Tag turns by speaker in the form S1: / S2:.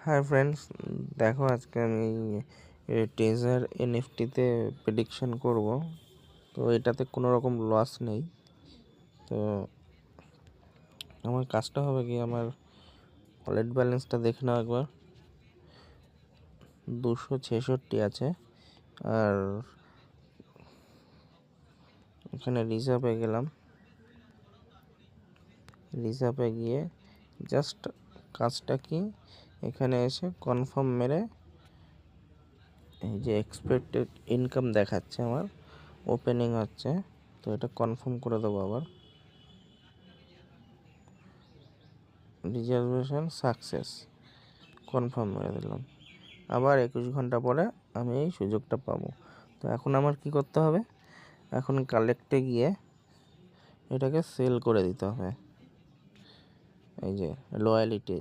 S1: Hi friends, দেখো আজকে আমি টেজার এনএফটিতে প্রেডিকশন করব। তো এটাতে কোনো রকম লস নেই। তো আমার কাজটা হবে কি, আমার ওয়ালেট ব্যালেন্সটা দেখে নাও একবার। 266 আছে। আর এখানে রিজার্ভে গেলাম। রিজার্ভে গিয়ে জাস্ট কাজটা কি, এখানে এসে কনফার্ম মেরে এই যে এক্সপেক্টেড ইনকাম দেখাচ্ছে, আমার ওপেনিং হচ্ছে। তো এটা কনফার্ম করে দেবো। আবার রিজার্ভেশন সাকসেস, কনফার্ম মেরে দিলাম। আবার 21 ঘন্টা পরে আমি এই সুযোগটা পাবো। তো এখন আমার কি করতে হবে, এখন কালেক্টে গিয়ে এটাকে সেল করে দিতে হবে। এই যে লয়ালিটি